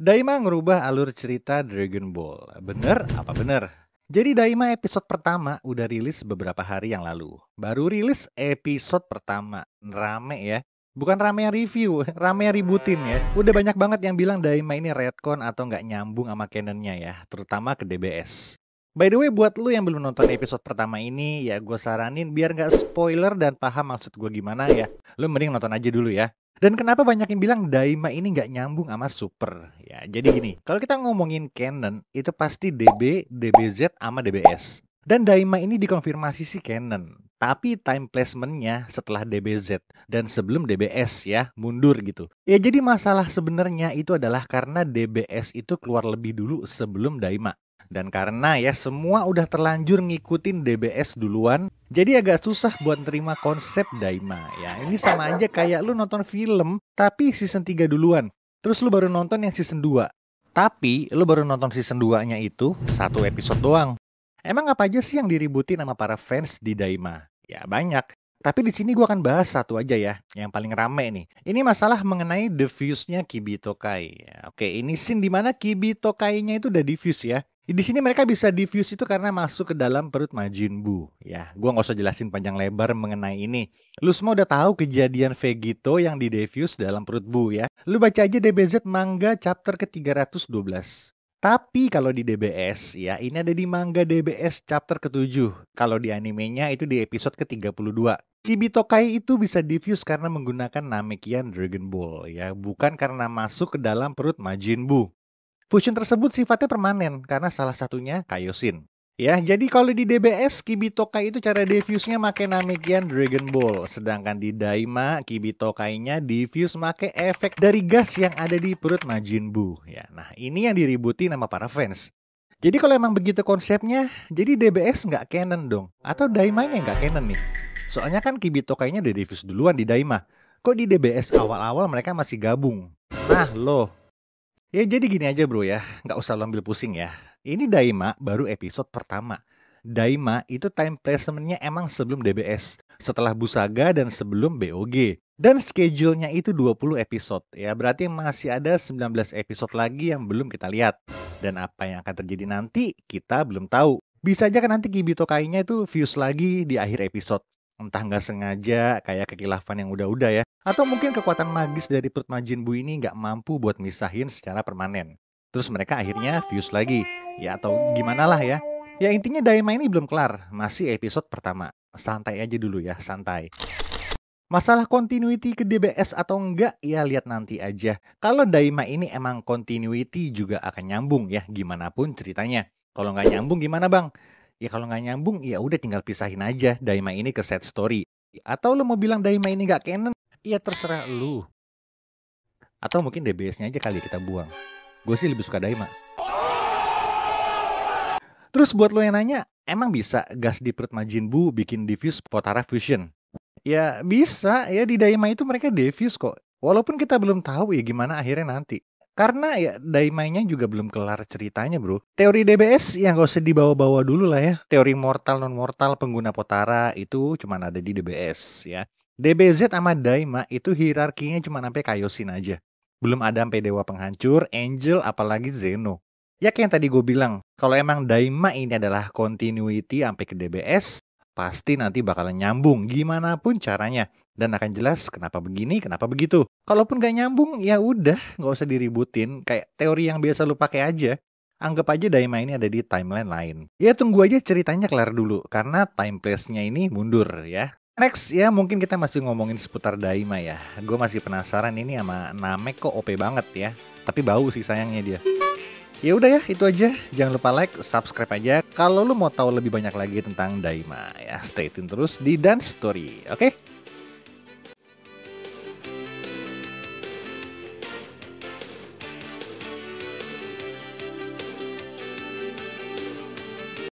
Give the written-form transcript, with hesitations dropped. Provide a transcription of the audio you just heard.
Daima ngerubah alur cerita Dragon Ball. Bener apa bener? Jadi Daima episode pertama udah rilis beberapa hari yang lalu. Baru rilis episode pertama. Rame ya. Bukan rame yang review, rame yang ributin ya. Udah banyak banget yang bilang Daima ini retcon atau nggak nyambung sama canonnya ya. Terutama ke DBS. By the way, buat lu yang belum nonton episode pertama ini, ya gue saranin biar nggak spoiler dan paham maksud gue gimana ya. Lu mending nonton aja dulu ya. Dan kenapa banyak yang bilang Daima ini nggak nyambung sama Super? Ya, jadi gini, kalau kita ngomongin canon, itu pasti DB, DBZ, sama DBS. Dan Daima ini dikonfirmasi sih canon. Tapi time placement-nya setelah DBZ dan sebelum DBS ya, mundur gitu. Ya jadi masalah sebenarnya itu adalah karena DBS itu keluar lebih dulu sebelum Daima. Dan karena ya semua udah terlanjur ngikutin DBS duluan, jadi agak susah buat terima konsep Daima. Ya ini sama aja kayak lu nonton film tapi season 3 duluan. Terus lu baru nonton yang season 2. Tapi lu baru nonton season 2-nya itu satu episode doang. Emang apa aja sih yang diributin sama para fans di Daima? Ya banyak. Tapi di sini gua akan bahas satu aja ya, yang paling rame nih. Ini masalah mengenai defuse-nya Kibito Kai. Ya, oke, ini scene dimana Kibito Kai-nya itu udah defuse ya. Di sini mereka bisa defuse itu karena masuk ke dalam perut Majin Buu. Ya, gua nggak usah jelasin panjang lebar mengenai ini. Lu semua udah tahu kejadian Vegito yang di defuse dalam perut Buu ya. Lu baca aja DBZ manga chapter ke-312. Tapi kalau di DBS, ya ini ada di manga DBS chapter ke-7. Kalau di animenya itu di episode ke-32. Kibito Kai itu bisa diffuse karena menggunakan Namekian Dragon Ball, ya bukan karena masuk ke dalam perut Majin Buu. Fusion tersebut sifatnya permanen karena salah satunya Kaioshin. Ya, jadi kalau di DBS, Kibito Kai itu cara diffuse-nya make Namekian Dragon Ball. Sedangkan di Daima, Kibito Kai-nya diffuse make efek dari gas yang ada di perut Majin Buu. Ya, nah ini yang diributi sama para fans. Jadi kalau emang begitu konsepnya, jadi DBS nggak canon dong. Atau Daima-nya nggak canon nih. Soalnya kan Kibito Kai-nya udah diffuse duluan di Daima. Kok di DBS awal-awal mereka masih gabung? Nah loh. Ya jadi gini aja bro ya, nggak usah lo ambil pusing ya. Ini Daima baru episode pertama. Daima itu time placement-nya emang sebelum DBS, setelah Busaga dan sebelum BOG. Dan schedule-nya itu 20 episode. Ya berarti masih ada 19 episode lagi yang belum kita lihat. Dan apa yang akan terjadi nanti, kita belum tahu. Bisa aja kan nanti Kibito Kai-nya itu fuse lagi di akhir episode. Entah nggak sengaja kayak kekilafan yang udah-udah ya. Atau mungkin kekuatan magis dari perut Majin Buu ini nggak mampu buat misahin secara permanen. Terus mereka akhirnya fuse lagi. Ya atau gimana lah ya. Ya intinya Daima ini belum kelar. Masih episode pertama. Santai aja dulu ya, santai. Masalah continuity ke DBS atau enggak, ya lihat nanti aja. Kalau Daima ini emang continuity juga akan nyambung ya, gimana pun ceritanya. Kalau nggak nyambung gimana bang? Ya kalau nggak nyambung, ya udah tinggal pisahin aja Daima ini ke set story. Atau lu mau bilang Daima ini nggak canon, ya terserah lu. Atau mungkin DBS-nya aja kali kita buang. Gue sih lebih suka Daima. Terus buat lo yang nanya, emang bisa gas di perut Majin Buu bikin diffuse Potara Fusion? Ya bisa, ya di Daima itu mereka diffuse kok. Walaupun kita belum tahu ya gimana akhirnya nanti. Karena ya Daimanya juga belum kelar ceritanya bro. Teori DBS yang gak usah dibawa-bawa dulu lah ya. Teori mortal non-mortal pengguna Potara itu cuma ada di DBS ya. DBZ sama Daima itu hierarkinya cuma sampai Kaioshin aja. Belum ada sampai Dewa Penghancur, Angel, apalagi Zeno. Ya kayak yang tadi gue bilang, kalau emang Daima ini adalah continuity sampai ke DBS, pasti nanti bakalan nyambung gimana pun caranya. Dan akan jelas kenapa begini, kenapa begitu. Kalaupun gak nyambung, ya udah, gak usah diributin. Kayak teori yang biasa lu pakai aja. Anggap aja Daima ini ada di timeline lain. Ya tunggu aja ceritanya kelar dulu, karena time place-nya ini mundur ya. Next ya, mungkin kita masih ngomongin seputar Daima ya. Gue masih penasaran ini sama Namek kok OP banget ya. Tapi bau sih sayangnya dia. Ya udah ya, itu aja. Jangan lupa like, subscribe aja kalau lu mau tahu lebih banyak lagi tentang Daima ya. Stay tune terus di Dance Story, oke?